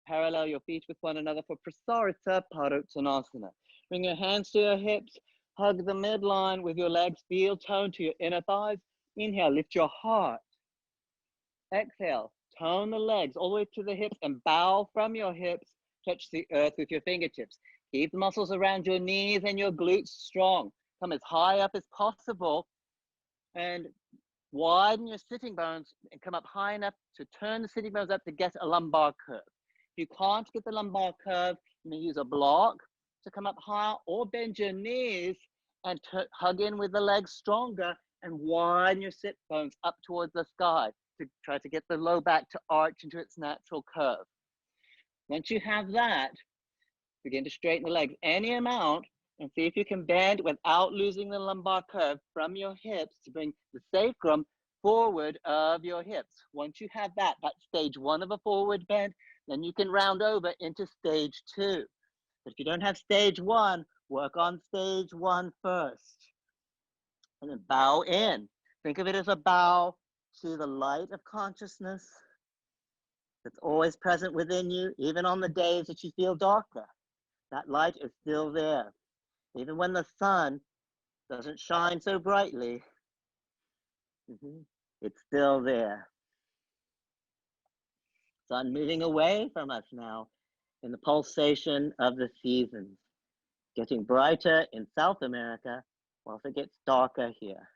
Parallel your feet with one another for Prasarita Padottanasana. Bring your hands to your hips. Hug the midline with your legs. Feel tone to your inner thighs. Inhale, lift your heart. Exhale, tone the legs all the way to the hips and bow from your hips. Touch the earth with your fingertips. Keep the muscles around your knees and your glutes strong. Come as high up as possible and widen your sitting bones and come up high enough to turn the sitting bones up to get a lumbar curve. If you can't get the lumbar curve, you may use a block to come up higher or bend your knees and hug in with the legs stronger and widen your sit bones up towards the sky to try to get the low back to arch into its natural curve. Once you have that, begin to straighten the legs any amount and see if you can bend without losing the lumbar curve from your hips to bring the sacrum forward of your hips. Once you have that, that's stage one of a forward bend, then you can round over into stage two. But if you don't have stage one, work on stage one first. And then bow in. Think of it as a bow to the light of consciousness that's always present within you, even on the days that you feel darker. That light is still there. Even when the sun doesn't shine so brightly, it's still there. Sun moving away from us now in the pulsation of the seasons, getting brighter in South America whilst it gets darker here.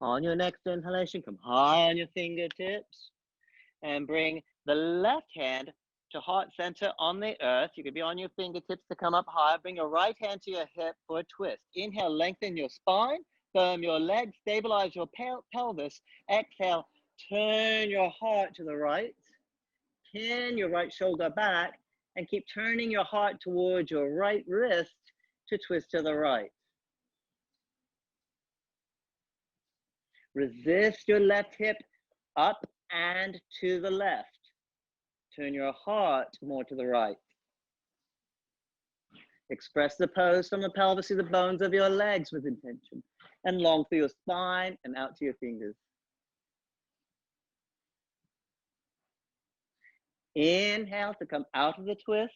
On your next inhalation, come high on your fingertips and bring the left hand to heart center on the earth. You could be on your fingertips to come up high. Bring your right hand to your hip for a twist. Inhale, lengthen your spine, firm your legs, stabilize your pelvis. Exhale, turn your heart to the right. Pin your right shoulder back and keep turning your heart towards your right wrist to twist to the right. Resist your left hip up and to the left. Turn your heart more to the right. Express the pose from the pelvis to the bones of your legs with intention. And long through your spine and out to your fingers. Inhale to come out of the twist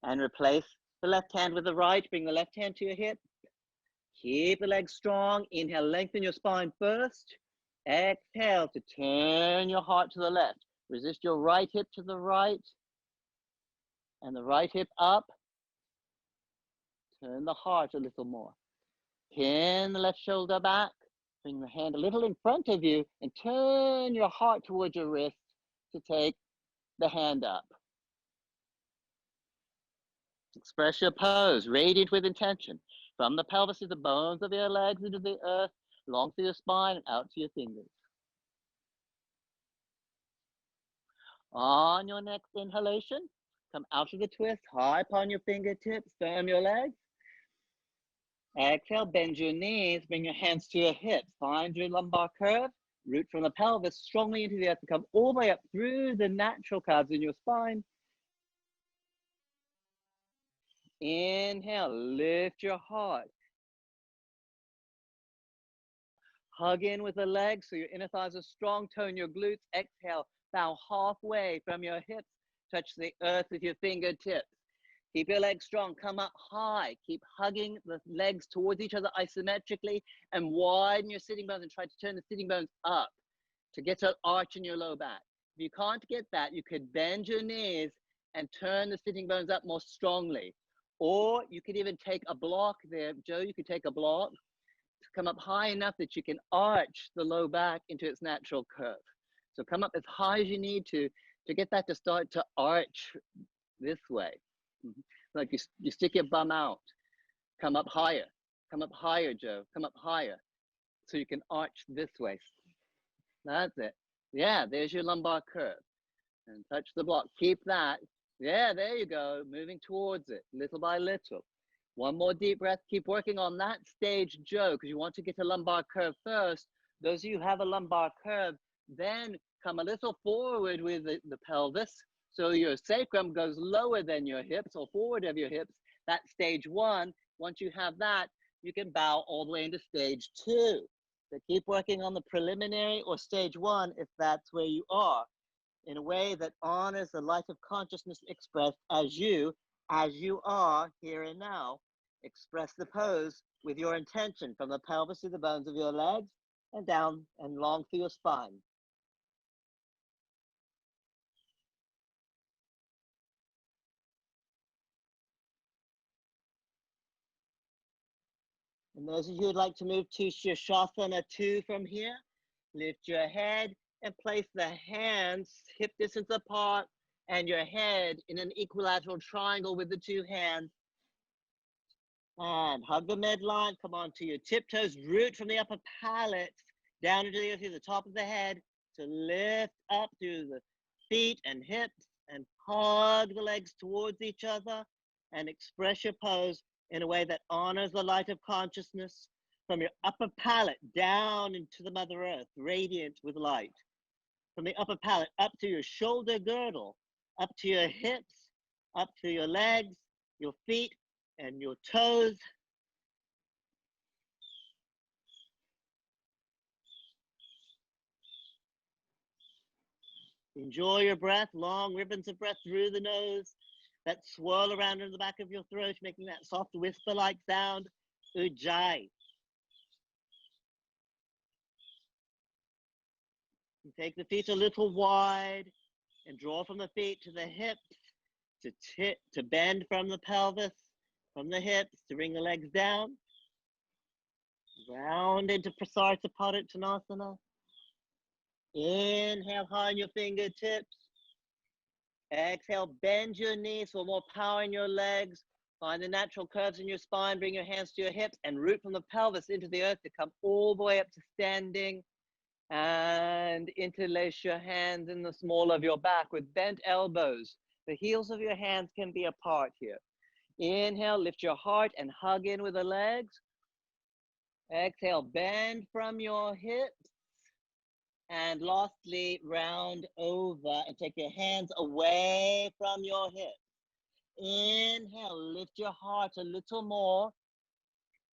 and replace the left hand with the right. Bring the left hand to your hip. Keep the legs strong. Inhale, lengthen your spine first. Exhale to turn your heart to the left. Resist your right hip to the right and the right hip up. Turn the heart a little more. Pin the left shoulder back. Bring the hand a little in front of you and turn your heart towards your wrist to take the hand up. Express your pose, radiant with intention. From the pelvis to the bones of your legs into the earth, long through your spine and out to your fingers. On your next inhalation, come out of the twist, high upon your fingertips, firm your legs. Exhale, bend your knees, bring your hands to your hips, find your lumbar curve, root from the pelvis strongly into the earth to come all the way up through the natural calves in your spine. Inhale, lift your heart. Hug in with the legs so your inner thighs are strong, tone your glutes. Exhale, bow halfway from your hips, touch the earth with your fingertips. Keep your legs strong, come up high. Keep hugging the legs towards each other isometrically and widen your sitting bones and try to turn the sitting bones up to get an arch in your low back. If you can't get that, you could bend your knees and turn the sitting bones up more strongly. Or you could even take a block there. Joe, you could take a block to come up high enough that you can arch the low back into its natural curve. So come up as high as you need to get that to start to arch this way. Like you stick your bum out. Come up higher, Joe, come up higher. So you can arch this way. That's it. Yeah, there's your lumbar curve. And touch the block, keep that. Yeah, there you go, moving towards it, little by little. One more deep breath, keep working on that stage, Joe, because you want to get a lumbar curve first. Those of you who have a lumbar curve, then come a little forward with the pelvis So your sacrum goes lower than your hips or forward of your hips. That's stage one. Once you have that, you can bow all the way into stage two. So keep working on the preliminary or stage one if that's where you are, in a way that honors the life of consciousness expressed as you are here and now. Express the pose with your intention from the pelvis to the bones of your legs and down and long through your spine. And those of you who'd like to move to Sirsasana 2 from here, lift your head and place the hands hip distance apart and your head in an equilateral triangle with the two hands. And hug the midline, come onto your tiptoes, root from the upper palate down into the earth, through the top of the head to lift up through the feet and hips and hug the legs towards each other and express your pose in a way that honors the light of consciousness from your upper palate down into the Mother Earth, radiant with light. From the upper palate up to your shoulder girdle, up to your hips, up to your legs, your feet, and your toes. Enjoy your breath, long ribbons of breath through the nose that swirl around in the back of your throat, making that soft whisper-like sound, Jaye. You take the feet a little wide and draw from the feet to the hips, to bend from the pelvis, from the hips, to bring the legs down. Round into Prasarita Padottanasana. Inhale high on your fingertips. Exhale, bend your knees for more power in your legs. Find the natural curves in your spine. Bring your hands to your hips and root from the pelvis into the earth to come all the way up to standing. And interlace your hands in the small of your back with bent elbows. The heels of your hands can be apart here. Inhale, lift your heart and hug in with the legs. Exhale, bend from your hips. And lastly, round over and take your hands away from your hips. Inhale, lift your heart a little more.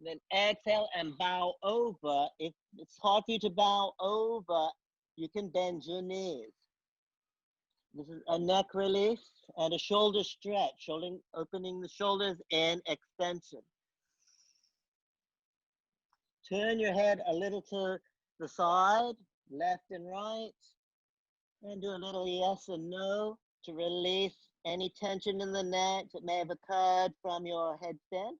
Then exhale and bow over. If it's hard for you to bow over, you can bend your knees. This is a neck release and a shoulder stretch, opening the shoulders in extension. Turn your head a little to the side, left and right, and do a little yes and no to release any tension in the neck that may have occurred from your headstand.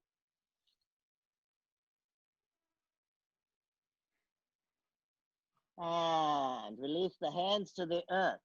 And release the hands to the earth.